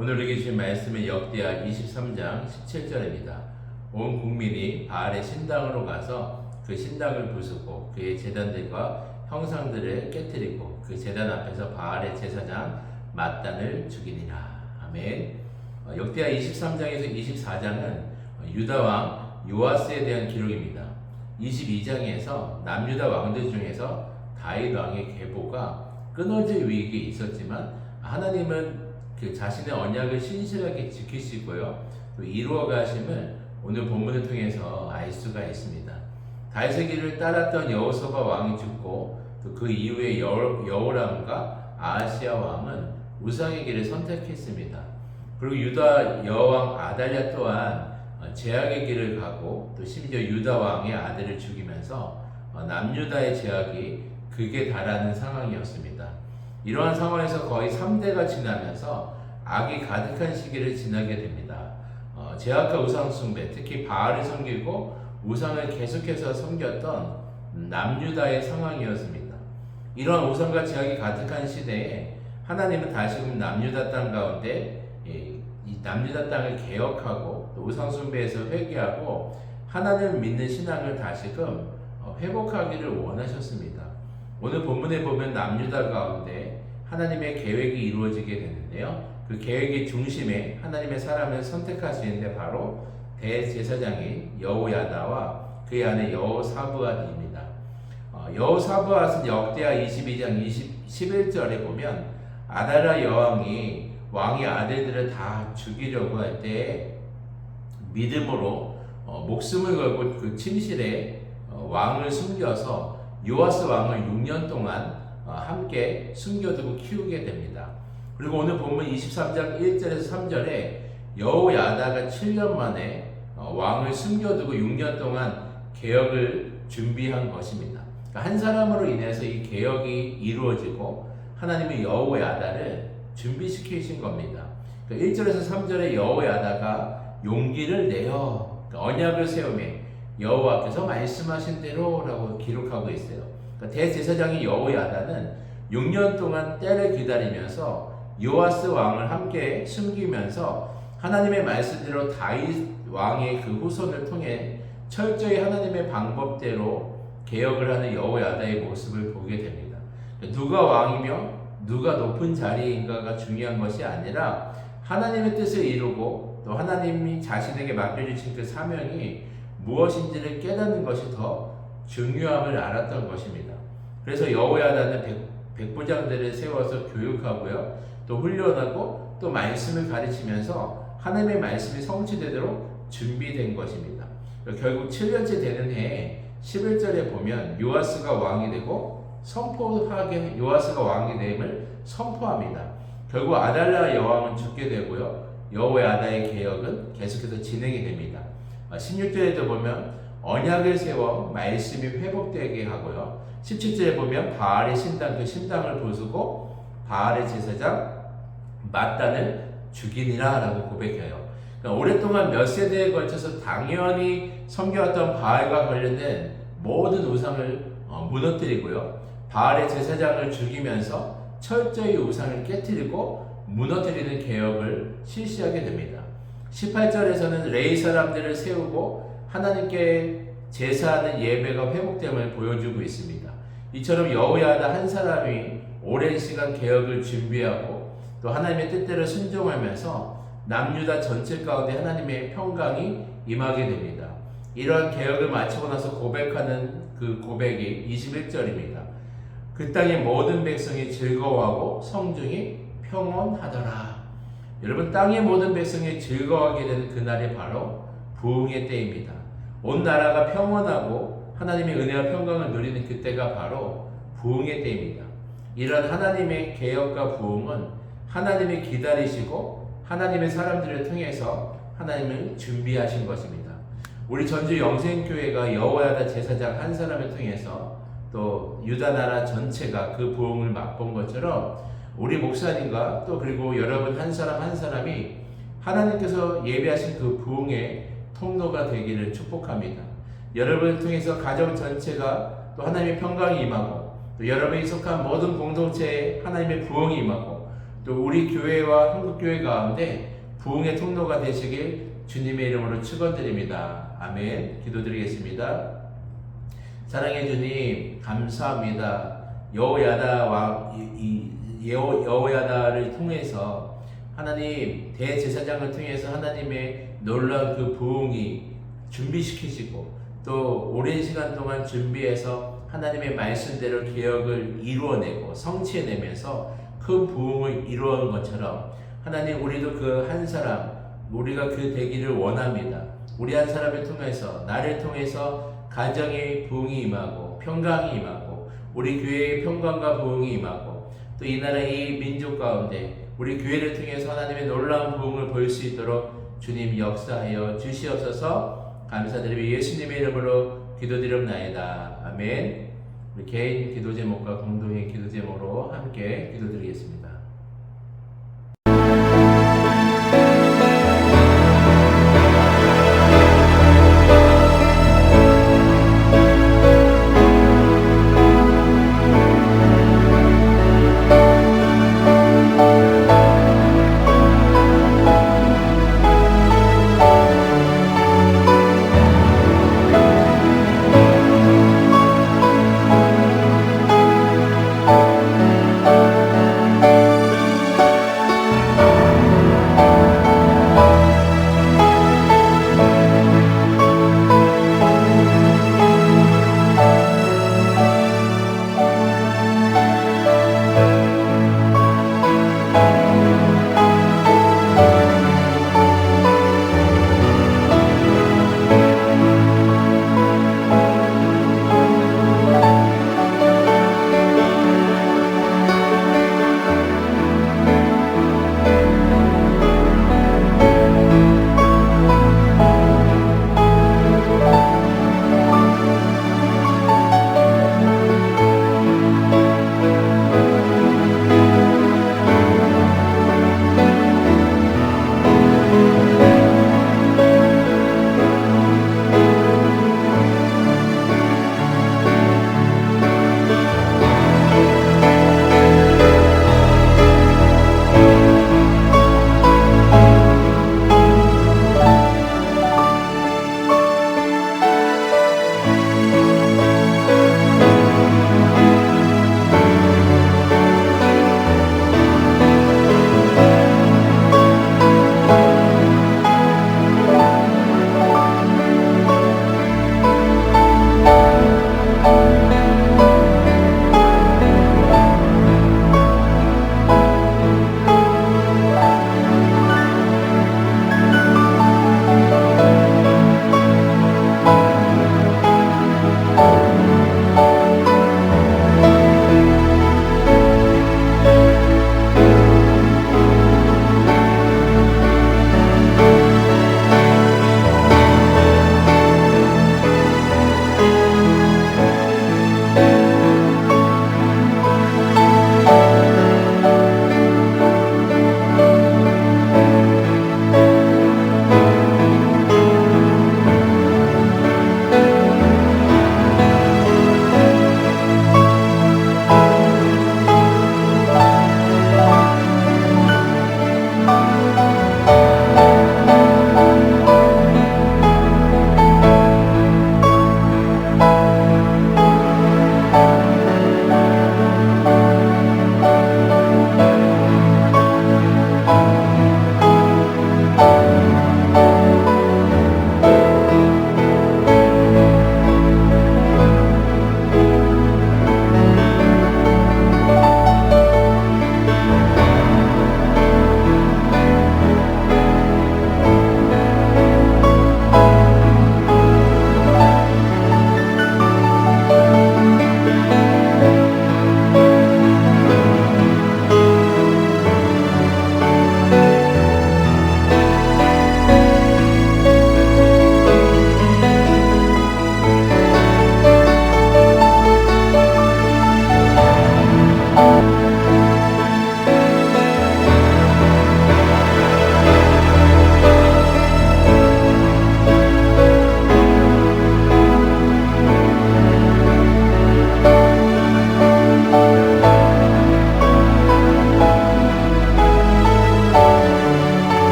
오늘 읽으신 말씀은 역대하 23장 17절입니다. 온 국민이 바알의 신당으로 가서 그 신당을 부수고 그의 제단들과 형상들을 깨뜨리고 그 제단 앞에서 바알의 제사장 맏단을 죽이니라. 아멘. 역대하 23장에서 24장은 유다 왕 요아스에 대한 기록입니다. 22장에서 남유다 왕들 중에서 다윗 왕의 계보가 끊어질 위기에 있었지만 하나님은 그 자신의 언약을 신실하게 지키시고요, 또 이루어 가심을 오늘 본문을 통해서 알 수가 있습니다. 다윗의 길을 따랐던 여호사밧 왕이 죽고 또 그 이후에 여호람과 아하시야 왕은 우상의 길을 선택했습니다. 그리고 유다 여왕 아달랴 또한 제약의 길을 가고 또 심지어 유다 왕의 아들을 죽이면서 남유다의 제약이 극에 달하는 상황이었습니다. 이러한 상황에서 거의 3대가 지나면서 악이 가득한 시기를 지나게 됩니다. 제약과 우상 숭배, 특히 바알을 섬기고 우상을 계속해서 섬겼던 남유다의 상황이었습니다. 이러한 우상과 제약이 가득한 시대에 하나님은 다시금 남유다 땅 가운데 이 남유다 땅을 개혁하고 또 우상 숭배에서 회개하고 하나님을 믿는 신앙을 다시금 회복하기를 원하셨습니다. 오늘 본문에 보면 남유다 가운데 하나님의 계획이 이루어지게 되는데요. 그 계획의 중심에 하나님의 사람을 선택하시는데 바로 대제사장인 여호야다와 그의 아내 여호사브앗입니다. 여호사브앗은 역대하 22장 11절에 보면 아달랴 여왕이 왕의 아들들을 다 죽이려고 할 때 믿음으로 목숨을 걸고 그 침실에 왕을 숨겨서 요아스 왕을 6년 동안 함께 숨겨두고 키우게 됩니다. 그리고 오늘 본문 23장 1절에서 3절에 여호야다가 7년 만에 왕을 숨겨두고 6년 동안 개혁을 준비한 것입니다. 그러니까 한 사람으로 인해서 이 개혁이 이루어지고 하나님의 여호야다를 준비시키신 겁니다. 그러니까 1절에서 3절에 여호야다가 용기를 내어 언약을 세우며 여호와께서 말씀하신 대로라고 기록하고 있어요. 그러니까 대제사장이 여호야다는 6년 동안 때를 기다리면서 요아스 왕을 함께 숨기면서 하나님의 말씀대로 다윗 왕의 그 후손을 통해 철저히 하나님의 방법대로 개혁을 하는 여호야다의 모습을 보게 됩니다. 누가 왕이며 누가 높은 자리인가가 중요한 것이 아니라 하나님의 뜻을 이루고 또 하나님이 자신에게 맡겨주신 그 사명이 무엇인지를 깨닫는 것이 더 중요함을 알았던 것입니다. 그래서 여호야다는 백부장들을 세워서 교육하고요, 또 훈련하고 또 말씀을 가르치면서 하나님의 말씀이 성취되도록 준비된 것입니다. 결국 7년째 되는 해에 11절에 보면 요아스가 왕이 되고 요아스가 왕이 됨을 선포합니다. 결국 아달랴 여왕은 죽게 되고요, 여호야다의 개혁은 계속해서 진행이 됩니다. 16절에도 보면 언약을 세워 말씀이 회복되게 하고요, 17절에 보면 바알의 신당, 그 신당을 부수고 바알의 제사장 맏단을 죽이니라 라고 고백해요. 그러니까 오랫동안 몇 세대에 걸쳐서 당연히 섬겨왔던 바알과 관련된 모든 우상을 무너뜨리고요, 바알의 제사장을 죽이면서 철저히 우상을 깨뜨리고 무너뜨리는 개혁을 실시하게 됩니다. 18절에서는 레위 사람들을 세우고 하나님께 제사하는 예배가 회복됨을 보여주고 있습니다. 이처럼 여호야다 한 사람이 오랜 시간 개혁을 준비하고 또 하나님의 뜻대로 순종하면서 남유다 전체 가운데 하나님의 평강이 임하게 됩니다. 이러한 개혁을 마치고 나서 고백하는 그 고백이 21절입니다. 그 땅의 모든 백성이 즐거워하고 성중이 평온하더라. 여러분, 땅의 모든 백성이 즐거워하게 되는 그날이 바로 부흥의 때입니다. 온 나라가 평온하고 하나님의 은혜와 평강을 누리는 그때가 바로 부흥의 때입니다. 이런 하나님의 개혁과 부흥은 하나님이 기다리시고 하나님의 사람들을 통해서 하나님을 준비하신 것입니다. 우리 전주 영생교회가 여호야다 제사장 한 사람을 통해서 또 유다 나라 전체가 그 부흥을 맛본 것처럼 우리 목사님과 또 그리고 여러분 한 사람 한 사람이 하나님께서 예배하신 그 부흥의 통로가 되기를 축복합니다. 여러분을 통해서 가정 전체가 또 하나님의 평강이 임하고 또 여러분이 속한 모든 공동체에 하나님의 부흥이 임하고 또 우리 교회와 한국교회 가운데 부흥의 통로가 되시길 주님의 이름으로 축원드립니다. 아멘. 기도드리겠습니다. 사랑의 주님 감사합니다. 여호야다를 통해서 하나님 대제사장을 통해서 하나님의 놀라운 그 부흥이 준비시키시고 또 오랜 시간 동안 준비해서 하나님의 말씀대로 개혁을 이루어내고 성취해내면서 큰 부흥을 이루어온 것처럼 하나님 우리도 그 한 사람 우리가 그 되기를 원합니다. 우리 한 사람을 통해서 나를 통해서 가정의 부흥이 임하고 평강이 임하고 우리 교회의 평강과 부흥이 임하고 또 이 나라 이 민족 가운데 우리 교회를 통해서 하나님의 놀라운 부흥을 볼 수 있도록 주님 역사하여 주시옵소서. 감사드리며 예수님의 이름으로 기도드립나이다. 아멘. 우리 개인 기도 제목과 공동의 기도 제목으로 함께 기도드리겠습니다.